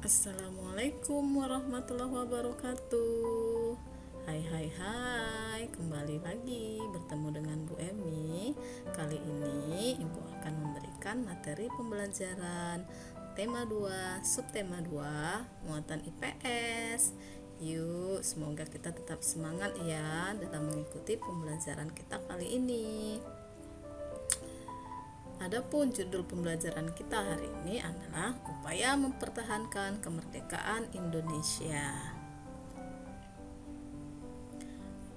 Assalamualaikum warahmatullahi wabarakatuh. Hai, kembali lagi bertemu dengan Bu Emi. Kali ini Ibu akan memberikan materi pembelajaran tema 2, subtema 2, muatan IPS. Yuk, semoga kita tetap semangat ya dalam mengikuti pembelajaran kita kali ini. Adapun judul pembelajaran kita hari ini adalah upaya mempertahankan kemerdekaan Indonesia.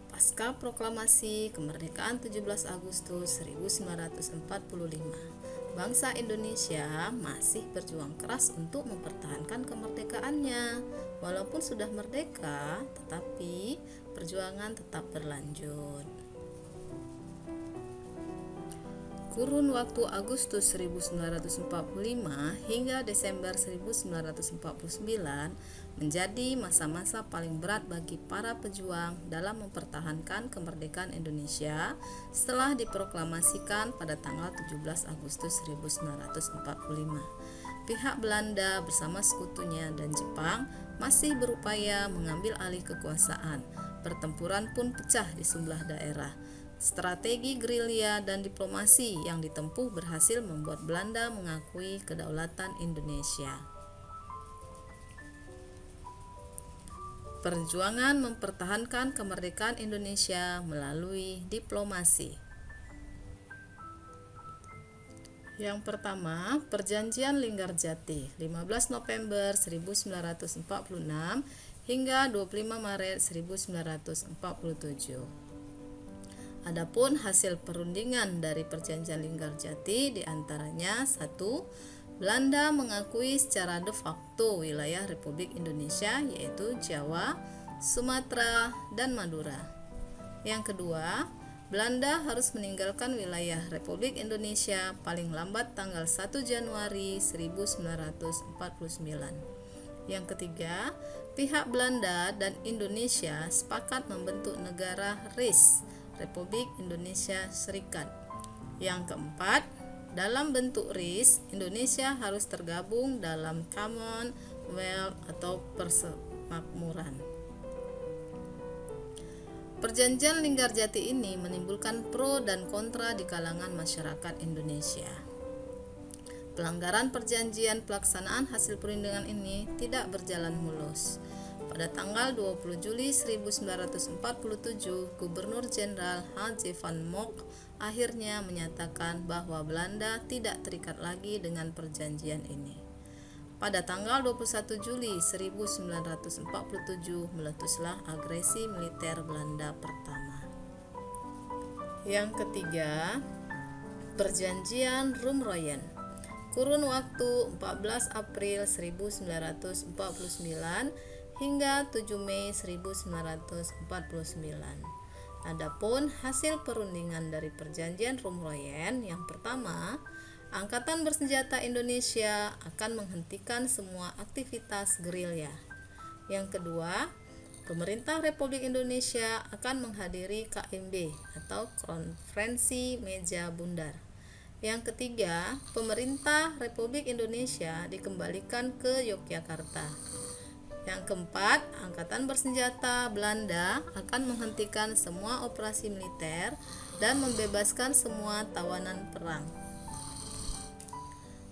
Pasca proklamasi kemerdekaan 17 Agustus 1945, bangsa Indonesia masih berjuang keras untuk mempertahankan kemerdekaannya. Walaupun sudah merdeka, tetapi perjuangan tetap berlanjut. Kurun waktu Agustus 1945 hingga Desember 1949 menjadi masa-masa paling berat bagi para pejuang dalam mempertahankan kemerdekaan Indonesia setelah diproklamasikan pada tanggal 17 Agustus 1945. Pihak Belanda bersama sekutunya dan Jepang masih berupaya mengambil alih kekuasaan. Pertempuran pun pecah di sejumlah daerah. Strategi gerilya dan diplomasi yang ditempuh berhasil membuat Belanda mengakui kedaulatan Indonesia. Perjuangan mempertahankan kemerdekaan Indonesia melalui diplomasi. Yang pertama, Perjanjian Linggarjati 15 November 1946 hingga 25 Maret 1947. Adapun hasil perundingan dari Perjanjian Linggarjati diantaranya 1. Belanda mengakui secara de facto wilayah Republik Indonesia yaitu Jawa, Sumatera, dan Madura. Yang kedua, Belanda harus meninggalkan wilayah Republik Indonesia paling lambat tanggal 1 Januari 1949. Yang ketiga, pihak Belanda dan Indonesia sepakat membentuk negara RIS, Republik Indonesia Serikat. Yang keempat, dalam bentuk RIS, Indonesia harus tergabung dalam Commonwealth atau Persemakmuran. Perjanjian Linggarjati ini menimbulkan pro dan kontra di kalangan masyarakat Indonesia. Pelanggaran perjanjian pelaksanaan hasil perundingan ini tidak berjalan mulus. Pada tanggal 20 Juli 1947, Gubernur Jenderal H.J. van Mock akhirnya menyatakan bahwa Belanda tidak terikat lagi dengan perjanjian ini. Pada tanggal 21 Juli 1947 meletuslah agresi militer Belanda pertama. Yang ketiga, Perjanjian Rumroyen. Kurun waktu 14 April 1949 hingga 7 Mei 1949. Adapun hasil perundingan dari Perjanjian Rumroyen, yang pertama, Angkatan Bersenjata Indonesia akan menghentikan semua aktivitas gerilya. Yang kedua, pemerintah Republik Indonesia akan menghadiri KMB atau Konferensi Meja Bundar. Yang ketiga, pemerintah Republik Indonesia dikembalikan ke Yogyakarta. Yang keempat, Angkatan Bersenjata Belanda akan menghentikan semua operasi militer dan membebaskan semua tawanan perang.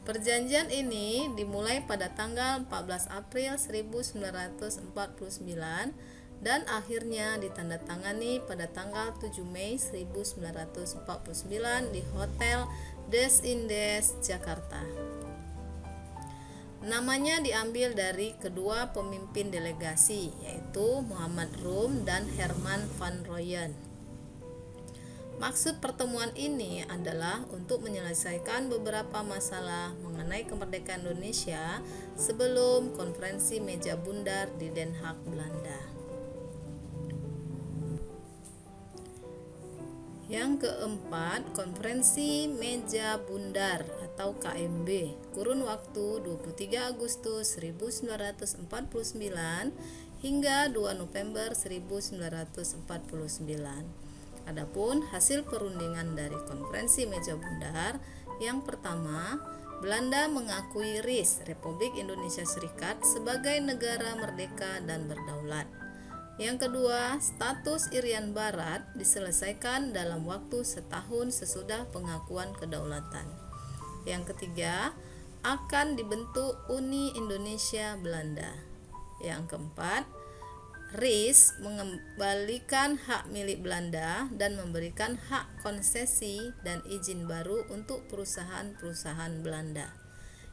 Perjanjian ini dimulai pada tanggal 14 April 1949 dan akhirnya ditandatangani pada tanggal 7 Mei 1949 di Hotel Des Indes, Jakarta. Namanya diambil dari kedua pemimpin delegasi, yaitu Muhammad Rum dan Herman van Rooyen. Maksud pertemuan ini adalah untuk menyelesaikan beberapa masalah mengenai kemerdekaan Indonesia sebelum konferensi meja bundar di Den Haag, Belanda. Yang keempat, Konferensi Meja Bundar atau KMB, kurun waktu 23 Agustus 1949 hingga 2 November 1949. Adapun hasil perundingan dari Konferensi Meja Bundar, yang pertama, Belanda mengakui RIS, Republik Indonesia Serikat, sebagai negara merdeka dan berdaulat. Yang kedua, status Irian Barat diselesaikan dalam waktu setahun sesudah pengakuan kedaulatan. Yang ketiga, akan dibentuk Uni Indonesia Belanda. Yang keempat, RIS mengembalikan hak milik Belanda dan memberikan hak konsesi dan izin baru untuk perusahaan-perusahaan Belanda.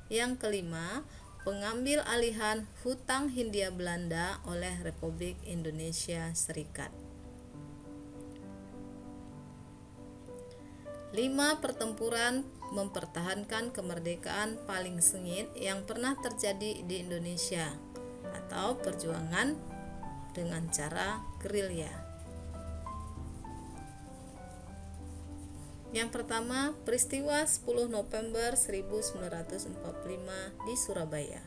Yang kelima, pengambil alihan hutang Hindia Belanda oleh Republik Indonesia Serikat. 5 pertempuran mempertahankan kemerdekaan paling sengit yang pernah terjadi di Indonesia atau perjuangan dengan cara gerilya. Yang pertama, peristiwa 10 November 1945 di Surabaya.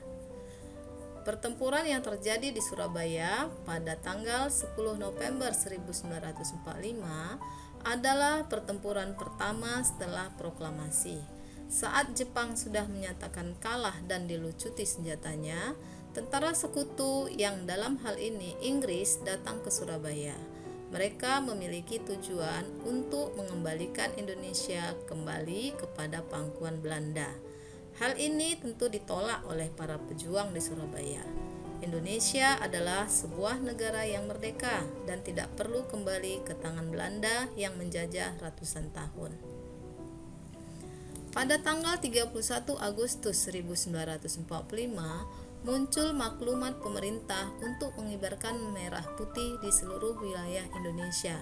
Pertempuran yang terjadi di Surabaya pada tanggal 10 November 1945 adalah pertempuran pertama setelah proklamasi. Saat Jepang sudah menyatakan kalah dan dilucuti senjatanya, tentara sekutu yang dalam hal ini Inggris datang ke Surabaya. Mereka memiliki tujuan untuk mengembalikan Indonesia kembali kepada pangkuan Belanda. Hal ini tentu ditolak oleh para pejuang di Surabaya. Indonesia adalah sebuah negara yang merdeka dan tidak perlu kembali ke tangan Belanda yang menjajah ratusan tahun. Pada tanggal 31 Agustus 1945, muncul maklumat pemerintah untuk mengibarkan merah putih di seluruh wilayah Indonesia.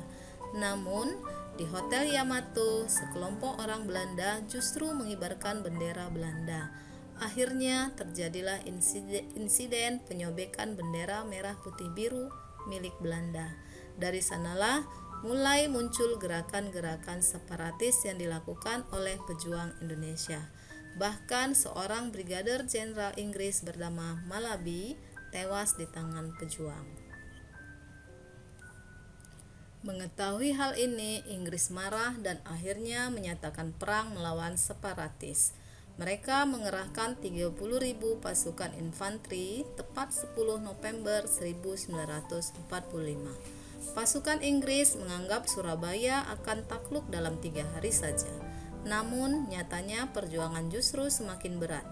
Namun, di Hotel Yamato, sekelompok orang Belanda justru mengibarkan bendera Belanda. Akhirnya terjadilah insiden penyobekan bendera merah putih biru milik Belanda. Dari sanalah mulai muncul gerakan-gerakan separatis yang dilakukan oleh pejuang Indonesia. Bahkan seorang Brigadir Jenderal Inggris bernama Malaby tewas di tangan pejuang. Mengetahui hal ini, Inggris marah dan akhirnya menyatakan perang melawan separatis. Mereka mengerahkan 30.000 pasukan infanteri tepat 10 November 1945. Pasukan Inggris menganggap Surabaya akan takluk dalam 3 hari saja. Namun, nyatanya perjuangan justru semakin berat.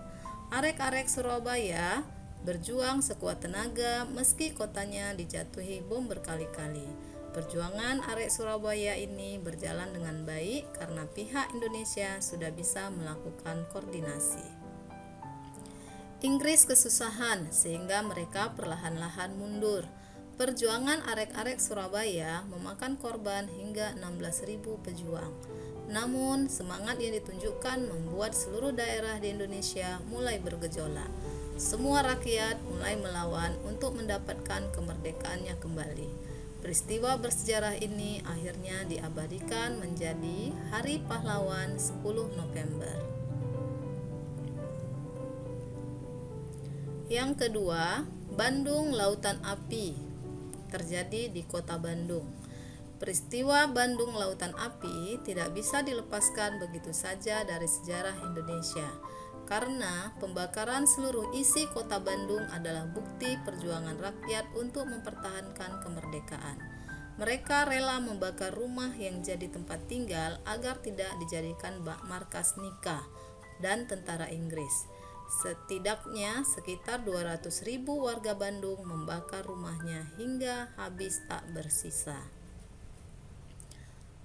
Arek-arek Surabaya berjuang sekuat tenaga meski kotanya dijatuhi bom berkali-kali. Perjuangan arek Surabaya ini berjalan dengan baik karena pihak Indonesia sudah bisa melakukan koordinasi. Inggris kesusahan sehingga mereka perlahan-lahan mundur. Perjuangan arek-arek Surabaya memakan korban hingga 16.000 pejuang. Namun, semangat yang ditunjukkan membuat seluruh daerah di Indonesia mulai bergejolak. Semua rakyat mulai melawan untuk mendapatkan kemerdekaannya kembali. Peristiwa bersejarah ini akhirnya diabadikan menjadi Hari Pahlawan 10 November. Yang kedua, Bandung Lautan Api terjadi di kota Bandung. Peristiwa Bandung Lautan Api tidak bisa dilepaskan begitu saja dari sejarah Indonesia, karena pembakaran seluruh isi kota Bandung adalah bukti perjuangan rakyat untuk mempertahankan kemerdekaan. Mereka rela membakar rumah yang jadi tempat tinggal agar tidak dijadikan markas nikah dan tentara Inggris. Setidaknya sekitar 200.000 warga Bandung membakar rumahnya hingga habis tak bersisa.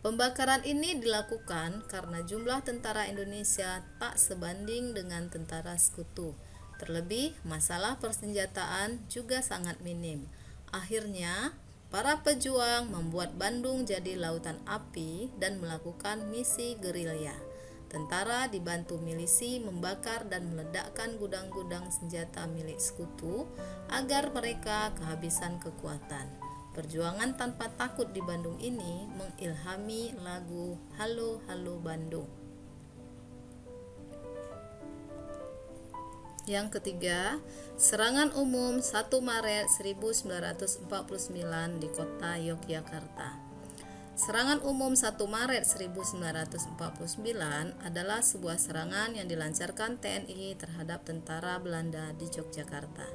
Pembakaran ini dilakukan karena jumlah tentara Indonesia tak sebanding dengan tentara sekutu. Terlebih, masalah persenjataan juga sangat minim. Akhirnya, para pejuang membuat Bandung jadi lautan api dan melakukan misi gerilya. Tentara dibantu milisi membakar dan meledakkan gudang-gudang senjata milik sekutu agar mereka kehabisan kekuatan. Perjuangan tanpa takut di Bandung ini mengilhami lagu Halo Halo Bandung. Yang ketiga, serangan umum 1 Maret 1949 di kota Yogyakarta. Serangan umum 1 Maret 1949 adalah sebuah serangan yang dilancarkan TNI terhadap tentara Belanda di Yogyakarta.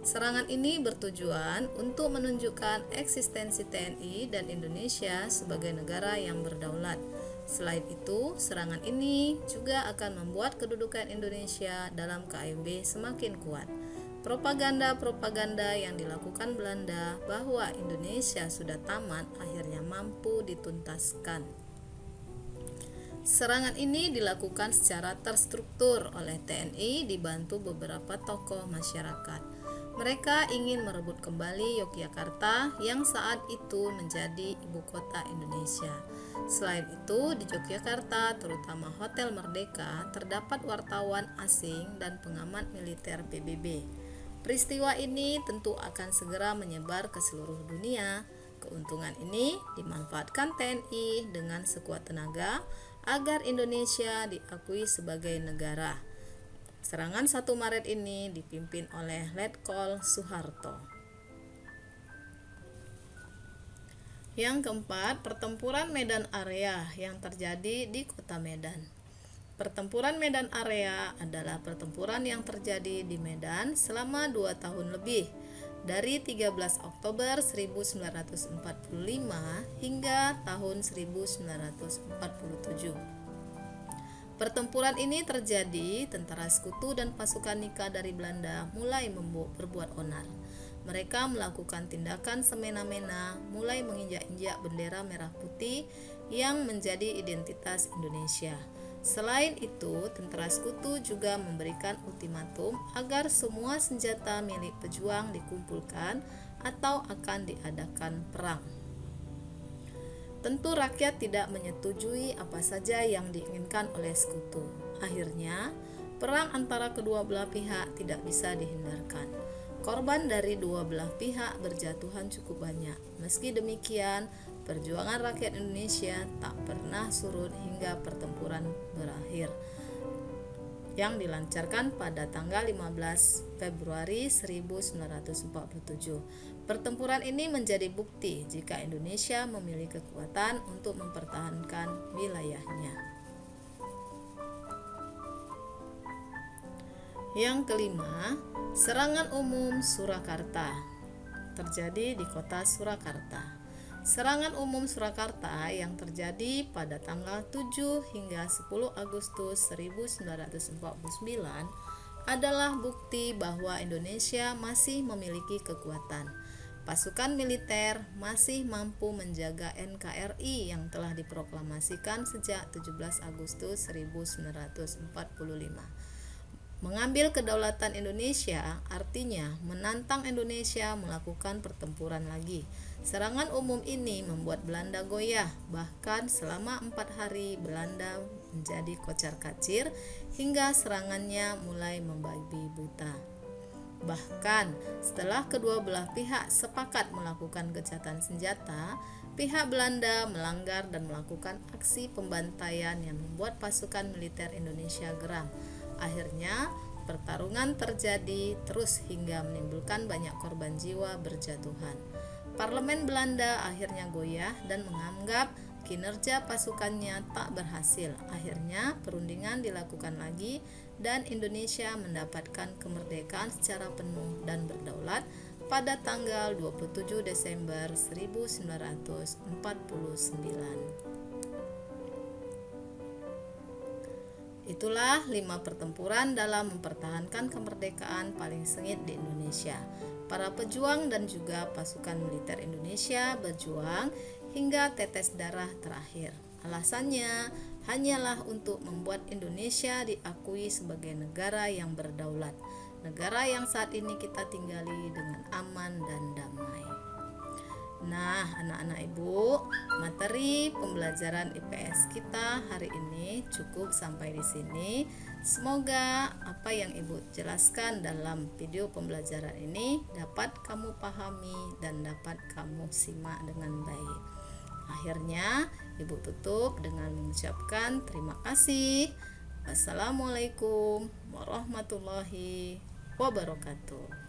Serangan ini bertujuan untuk menunjukkan eksistensi TNI dan Indonesia sebagai negara yang berdaulat. Selain itu, serangan ini juga akan membuat kedudukan Indonesia dalam KMB semakin kuat. Propaganda-propaganda yang dilakukan Belanda bahwa Indonesia sudah tamat akhirnya mampu dituntaskan. Serangan ini dilakukan secara terstruktur oleh TNI dibantu beberapa tokoh masyarakat. Mereka ingin merebut kembali Yogyakarta yang saat itu menjadi ibu kota Indonesia. Selain itu, di Yogyakarta, terutama Hotel Merdeka, terdapat wartawan asing dan pengamat militer PBB. Peristiwa ini tentu akan segera menyebar ke seluruh dunia. Keuntungan ini dimanfaatkan TNI dengan sekuat tenaga agar Indonesia diakui sebagai negara. Serangan 1 Maret ini dipimpin oleh Letkol Soeharto. Yang keempat, pertempuran Medan Area yang terjadi di Kota Medan. Pertempuran Medan Area adalah pertempuran yang terjadi di Medan selama 2 tahun lebih, dari 13 Oktober 1945 hingga tahun 1947. Pertempuran ini terjadi, tentara sekutu dan pasukan Nika dari Belanda mulai berbuat onar. Mereka melakukan tindakan semena-mena, mulai menginjak-injak bendera merah putih yang menjadi identitas Indonesia. Selain itu, tentara sekutu juga memberikan ultimatum agar semua senjata milik pejuang dikumpulkan atau akan diadakan perang. Tentu rakyat tidak menyetujui apa saja yang diinginkan oleh sekutu. Akhirnya, perang antara kedua belah pihak tidak bisa dihindarkan. Korban dari dua belah pihak berjatuhan cukup banyak. Meski demikian, perjuangan rakyat Indonesia tak pernah surut hingga pertempuran berakhir, yang dilancarkan pada tanggal 15 Februari 1947. Pertempuran ini menjadi bukti jika Indonesia memiliki kekuatan untuk mempertahankan wilayahnya. Yang kelima, serangan umum Surakarta terjadi di kota Surakarta. Serangan umum Surakarta yang terjadi pada tanggal 7 hingga 10 Agustus 1949 adalah bukti bahwa Indonesia masih memiliki kekuatan. Pasukan militer masih mampu menjaga NKRI yang telah diproklamasikan sejak 17 Agustus 1945. Mengambil kedaulatan Indonesia artinya menantang Indonesia melakukan pertempuran lagi. Serangan umum ini membuat Belanda goyah, bahkan selama 4 hari Belanda menjadi kocar-kacir hingga serangannya mulai membabi buta. Bahkan setelah kedua belah pihak sepakat melakukan gencatan senjata, pihak Belanda melanggar dan melakukan aksi pembantaian yang membuat pasukan militer Indonesia geram. Akhirnya pertarungan terjadi terus hingga menimbulkan banyak korban jiwa berjatuhan. Parlemen Belanda akhirnya goyah dan menganggap kinerja pasukannya tak berhasil. Akhirnya perundingan dilakukan lagi dan Indonesia mendapatkan kemerdekaan secara penuh dan berdaulat pada tanggal 27 Desember 1949. Itulah 5 pertempuran dalam mempertahankan kemerdekaan paling sengit di Indonesia. Para pejuang dan juga pasukan militer Indonesia berjuang hingga tetes darah terakhir. Alasannya hanyalah untuk membuat Indonesia diakui sebagai negara yang berdaulat, negara yang saat ini kita tinggali dengan aman dan damai. Nah, anak-anak ibu, materi pembelajaran IPS kita hari ini cukup sampai di sini. Semoga apa yang ibu jelaskan dalam video pembelajaran ini dapat kamu pahami dan dapat kamu simak dengan baik. Akhirnya, ibu tutup dengan mengucapkan terima kasih. Wassalamualaikum warahmatullahi wabarakatuh.